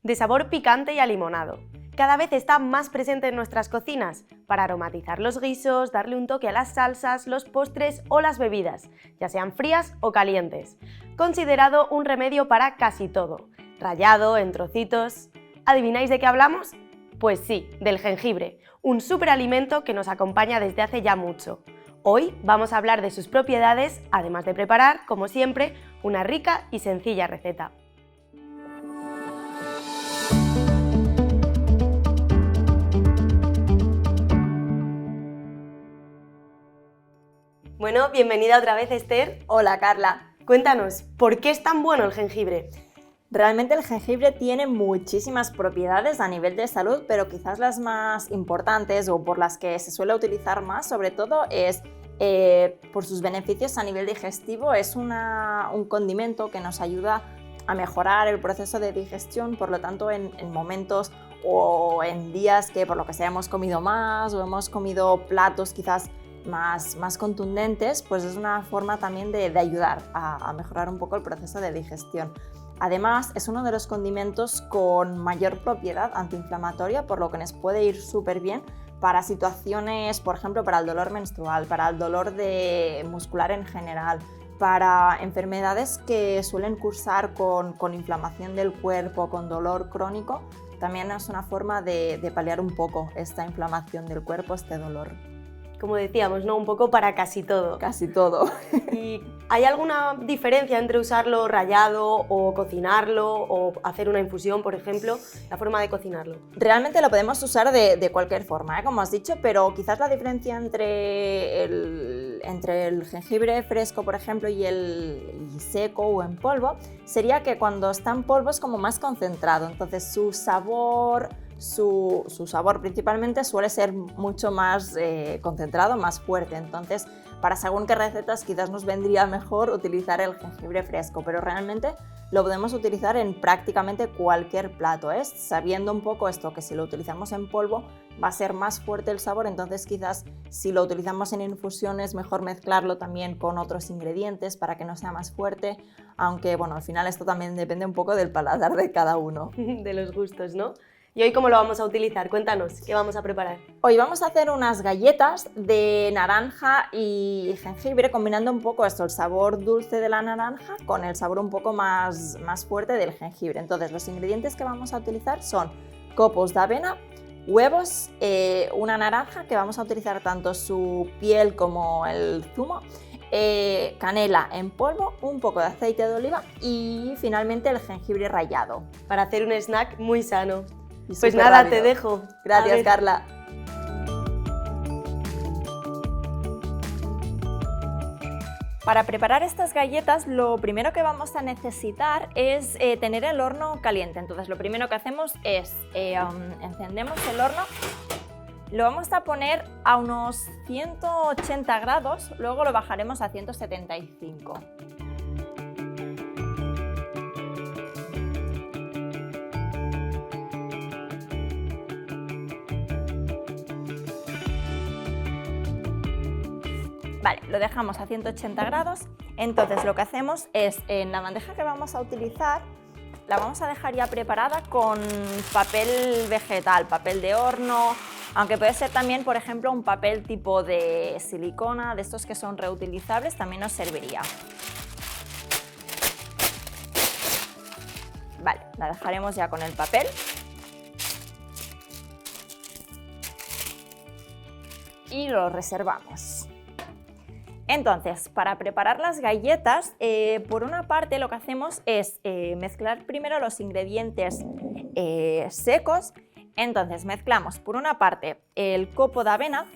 de sabor picante y alimonado. Cada vez está más presente en nuestras cocinas para aromatizar los guisos, darle un toque a las salsas, los postres o las bebidas, ya sean frías o calientes. Considerado un remedio para casi todo, rallado en trocitos. ¿Adivináis de qué hablamos? Pues sí, del jengibre, un superalimento que nos acompaña desde hace ya mucho. Hoy vamos a hablar de sus propiedades, además de preparar, como siempre, una rica y sencilla receta. Bueno, bienvenida otra vez, Esther. Hola, Carla. Cuéntanos, ¿por qué es tan bueno el jengibre? Realmente el jengibre tiene muchísimas propiedades a nivel de salud, pero quizás las más importantes o por las que se suele utilizar más, sobre todo, es por sus beneficios a nivel digestivo. Es un condimento que nos ayuda a mejorar el proceso de digestión, por lo tanto, en momentos o en días que por lo que sea hemos comido más o hemos comido platos quizás más contundentes, pues es una forma también de ayudar a mejorar un poco el proceso de digestión. Además, es uno de los condimentos con mayor propiedad antiinflamatoria, por lo que nos puede ir súper bien para situaciones, por ejemplo, para el dolor menstrual, para el dolor muscular en general, para enfermedades que suelen cursar con inflamación del cuerpo, con dolor crónico. También es una forma de paliar un poco esta inflamación del cuerpo, este dolor. Como decíamos, ¿no? Un poco para casi todo. Casi todo. ¿Y hay alguna diferencia entre usarlo rallado o cocinarlo o hacer una infusión, por ejemplo? La forma de cocinarlo. Realmente lo podemos usar de cualquier forma, como has dicho, pero quizás la diferencia entre el jengibre fresco, por ejemplo, y seco o en polvo, sería que cuando está en polvo es como más concentrado, entonces su sabor principalmente suele ser mucho más concentrado, más fuerte. Entonces, para según qué recetas quizás nos vendría mejor utilizar el jengibre fresco, pero realmente lo podemos utilizar en prácticamente cualquier plato, sabiendo un poco esto, que si lo utilizamos en polvo va a ser más fuerte el sabor, entonces quizás si lo utilizamos en infusión es mejor mezclarlo también con otros ingredientes para que no sea más fuerte, aunque bueno, al final esto también depende un poco del paladar de cada uno. De los gustos, ¿no? ¿Y hoy cómo lo vamos a utilizar? Cuéntanos, ¿qué vamos a preparar? Hoy vamos a hacer unas galletas de naranja y jengibre, combinando un poco esto, el sabor dulce de la naranja con el sabor un poco más fuerte del jengibre. Entonces, los ingredientes que vamos a utilizar son copos de avena, huevos, una naranja, que vamos a utilizar tanto su piel como el zumo, canela en polvo, un poco de aceite de oliva y finalmente el jengibre rallado. Para hacer un snack muy sano. Pues nada, rápido. Te dejo. Gracias, Carla. Para preparar estas galletas, lo primero que vamos a necesitar es tener el horno caliente. Entonces, lo primero que hacemos es encendemos el horno, lo vamos a poner a unos 180 grados, luego lo bajaremos a 175. Vale, lo dejamos a 180 grados, entonces lo que hacemos es, en la bandeja que vamos a utilizar, la vamos a dejar ya preparada con papel vegetal, papel de horno, aunque puede ser también, por ejemplo, un papel tipo de silicona, de estos que son reutilizables, también nos serviría. Vale, la dejaremos ya con el papel. Y lo reservamos. Entonces, para preparar las galletas, por una parte lo que hacemos es mezclar primero los ingredientes secos. Entonces mezclamos por una parte el copo de avena.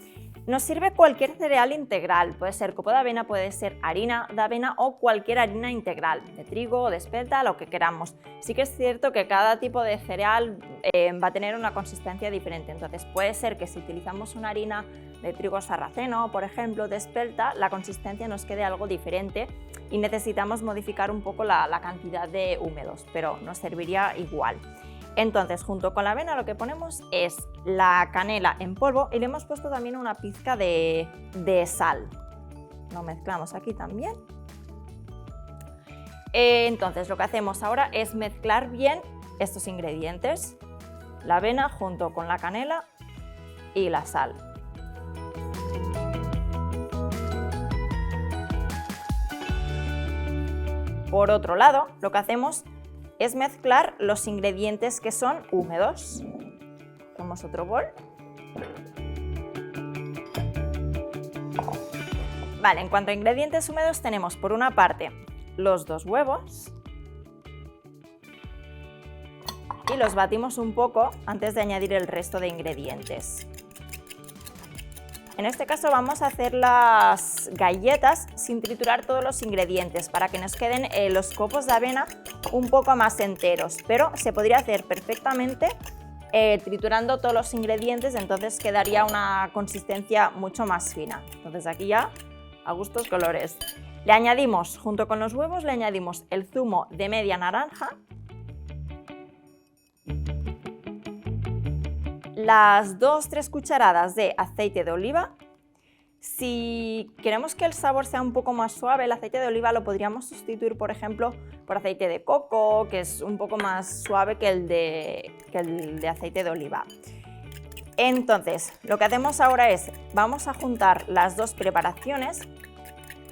Nos sirve cualquier cereal integral, puede ser copo de avena, puede ser harina de avena o cualquier harina integral, de trigo o de espelta, lo que queramos. Sí que es cierto que cada tipo de cereal va a tener una consistencia diferente, entonces puede ser que si utilizamos una harina de trigo sarraceno, por ejemplo, de espelta, la consistencia nos quede algo diferente y necesitamos modificar un poco la cantidad de húmedos, pero nos serviría igual. Entonces, junto con la avena lo que ponemos es la canela en polvo y le hemos puesto también una pizca de sal. Lo mezclamos aquí también. Entonces, lo que hacemos ahora es mezclar bien estos ingredientes, la avena junto con la canela y la sal. Por otro lado, lo que hacemos es mezclar los ingredientes que son húmedos. Cogemos otro bol. Vale, en cuanto a ingredientes húmedos tenemos por una parte los 2 huevos y los batimos un poco antes de añadir el resto de ingredientes. En este caso vamos a hacer las galletas sin triturar todos los ingredientes para que nos queden los copos de avena un poco más enteros, pero se podría hacer perfectamente triturando todos los ingredientes, entonces quedaría una consistencia mucho más fina. Entonces aquí ya a gustos colores. Le añadimos, junto con los huevos, le añadimos el zumo de media naranja, las 2-3 cucharadas de aceite de oliva. Si queremos que el sabor sea un poco más suave, el aceite de oliva lo podríamos sustituir, por ejemplo, por aceite de coco, que es un poco más suave que el de aceite de oliva. Entonces, lo que hacemos ahora es, vamos a juntar las 2 preparaciones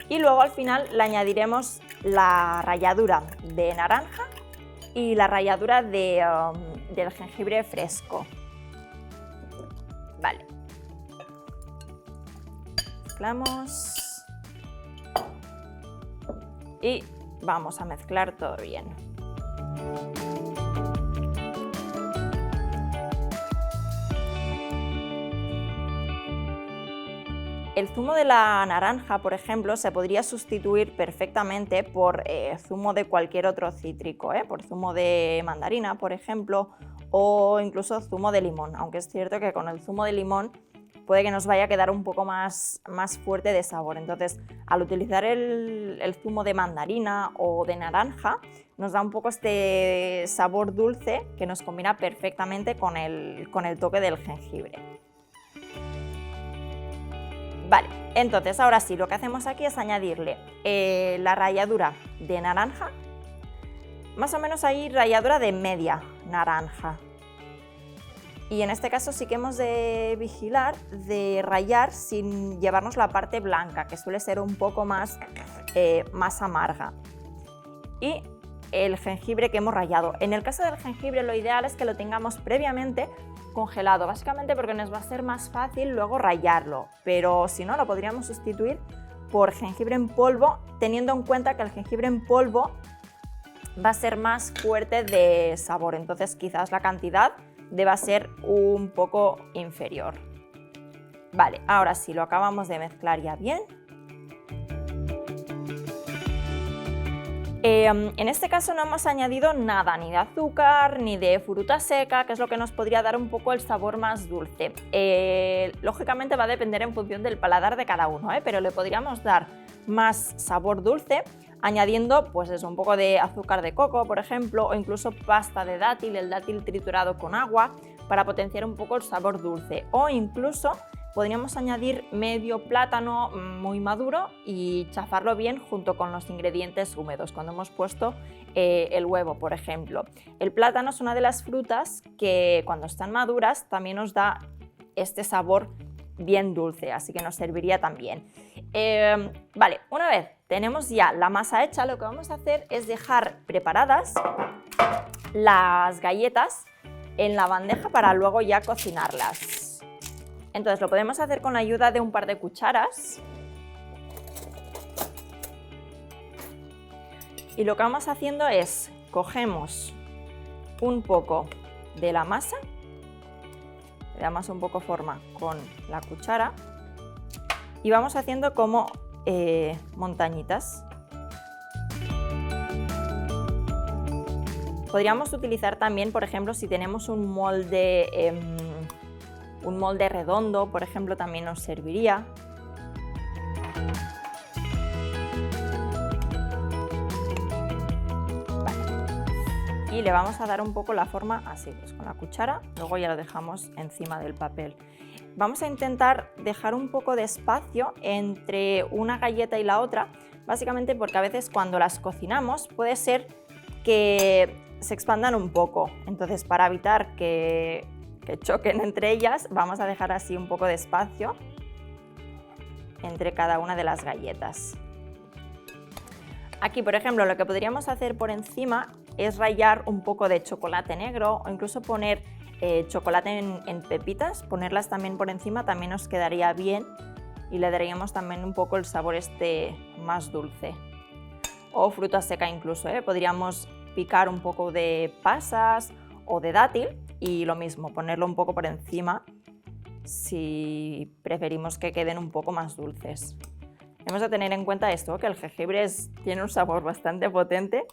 y luego al final le añadiremos la ralladura de naranja y la ralladura del jengibre fresco. Vale. Mezclamos y vamos a mezclar todo bien. El zumo de la naranja, por ejemplo, se podría sustituir perfectamente por zumo de cualquier otro cítrico, por zumo de mandarina, por ejemplo, o incluso zumo de limón, aunque es cierto que con el zumo de limón puede que nos vaya a quedar un poco más fuerte de sabor. Entonces, al utilizar el zumo de mandarina o de naranja, nos da un poco este sabor dulce que nos combina perfectamente con el toque del jengibre. Vale, entonces ahora sí, lo que hacemos aquí es añadirle la ralladura de naranja, más o menos ahí ralladura de media naranja. Y en este caso sí que hemos de vigilar de rallar sin llevarnos la parte blanca, que suele ser un poco más amarga. Y el jengibre que hemos rallado. En el caso del jengibre lo ideal es que lo tengamos previamente congelado, básicamente porque nos va a ser más fácil luego rallarlo, pero si no lo podríamos sustituir por jengibre en polvo, teniendo en cuenta que el jengibre en polvo va a ser más fuerte de sabor, entonces quizás la cantidad deba ser un poco inferior. Vale, ahora sí, lo acabamos de mezclar ya bien. En este caso no hemos añadido nada, ni de azúcar, ni de fruta seca, que es lo que nos podría dar un poco el sabor más dulce. Lógicamente va a depender en función del paladar de cada uno, pero le podríamos dar más sabor dulce añadiendo pues eso, un poco de azúcar de coco, por ejemplo, o incluso pasta de dátil, el dátil triturado con agua, para potenciar un poco el sabor dulce. O incluso podríamos añadir medio plátano muy maduro y chafarlo bien junto con los ingredientes húmedos, cuando hemos puesto el huevo, por ejemplo. El plátano es una de las frutas que cuando están maduras también nos da este sabor bien dulce, así que nos serviría también. Vale, una vez tenemos ya la masa hecha, lo que vamos a hacer es dejar preparadas las galletas en la bandeja para luego ya cocinarlas. Entonces lo podemos hacer con la ayuda de un par de cucharas. Y lo que vamos haciendo es, cogemos un poco de la masa, le damos un poco forma con la cuchara y vamos haciendo como montañitas. Podríamos utilizar también, por ejemplo, si tenemos un molde redondo, por ejemplo, también nos serviría. Vale. Y le vamos a dar un poco la forma así, pues con la cuchara, luego ya lo dejamos encima del papel. Vamos a intentar dejar un poco de espacio entre una galleta y la otra, básicamente porque a veces cuando las cocinamos puede ser que se expandan un poco. Entonces, para evitar que choquen entre ellas, vamos a dejar así un poco de espacio entre cada una de las galletas. Aquí, por ejemplo, lo que podríamos hacer por encima es rallar un poco de chocolate negro o incluso poner chocolate en pepitas, ponerlas también por encima también nos quedaría bien y le daríamos también un poco el sabor más dulce. O fruta seca incluso, podríamos picar un poco de pasas o de dátil y lo mismo, ponerlo un poco por encima si preferimos que queden un poco más dulces. Hemos de tener en cuenta esto, que el jengibre tiene un sabor bastante potente,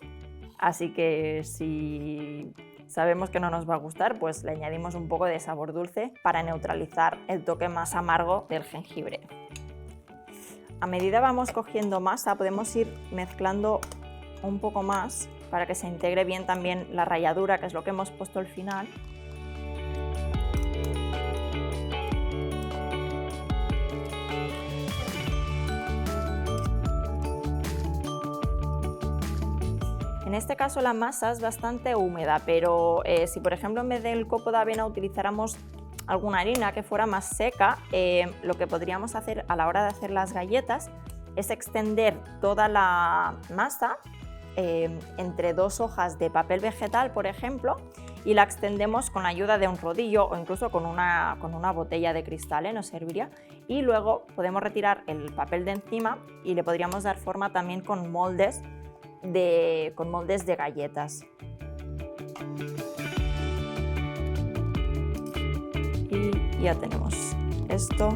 así que si sabemos que no nos va a gustar, pues le añadimos un poco de sabor dulce para neutralizar el toque más amargo del jengibre. A medida vamos cogiendo masa, podemos ir mezclando un poco más para que se integre bien también la ralladura, que es lo que hemos puesto al final. En este caso la masa es bastante húmeda, pero si por ejemplo en vez del copo de avena utilizáramos alguna harina que fuera más seca, lo que podríamos hacer a la hora de hacer las galletas es extender toda la masa entre 2 hojas de papel vegetal, por ejemplo, y la extendemos con la ayuda de un rodillo o incluso con una botella de cristal, nos serviría. Y luego podemos retirar el papel de encima y le podríamos dar forma también con moldes de galletas. Y ya tenemos esto.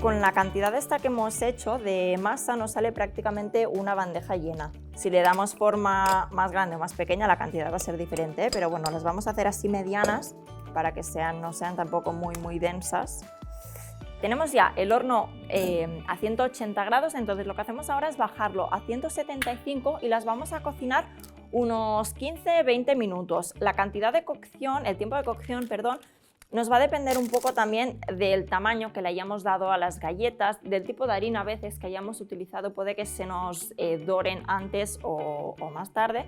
Con la cantidad esta que hemos hecho de masa nos sale prácticamente una bandeja llena. Si le damos forma más grande o más pequeña la cantidad va a ser diferente, pero bueno, las vamos a hacer así medianas para que no sean tampoco muy densas. Tenemos ya el horno a 180 grados, entonces lo que hacemos ahora es bajarlo a 175 y las vamos a cocinar unos 15-20 minutos. La cantidad de cocción, el tiempo de cocción, perdón, nos va a depender un poco también del tamaño que le hayamos dado a las galletas, del tipo de harina a veces que hayamos utilizado, puede que se nos doren antes o más tarde.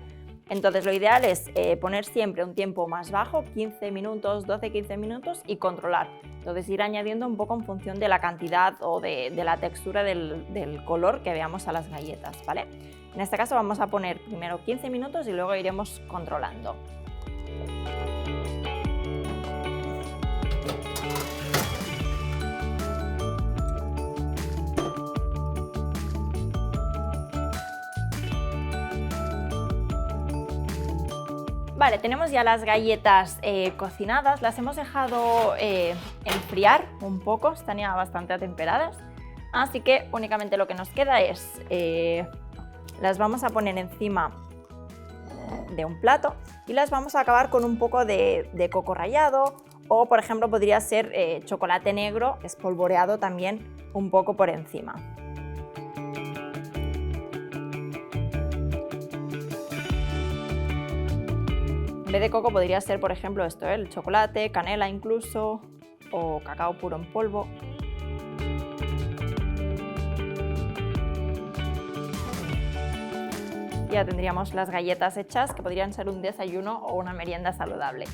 Entonces lo ideal es poner siempre un tiempo más bajo, 15 minutos, 12-15 minutos y controlar. Entonces ir añadiendo un poco en función de la cantidad o de la textura del color que veamos a las galletas, ¿vale? En este caso vamos a poner primero 15 minutos y luego iremos controlando. Vale, tenemos ya las galletas cocinadas, las hemos dejado enfriar un poco, están ya bastante atemperadas, así que únicamente lo que nos queda es las vamos a poner encima de un plato y las vamos a acabar con un poco de coco rallado o por ejemplo podría ser chocolate negro espolvoreado también un poco por encima. En vez de coco podría ser, por ejemplo, esto, el chocolate, canela incluso, o cacao puro en polvo. Ya tendríamos las galletas hechas, que podrían ser un desayuno o una merienda saludable.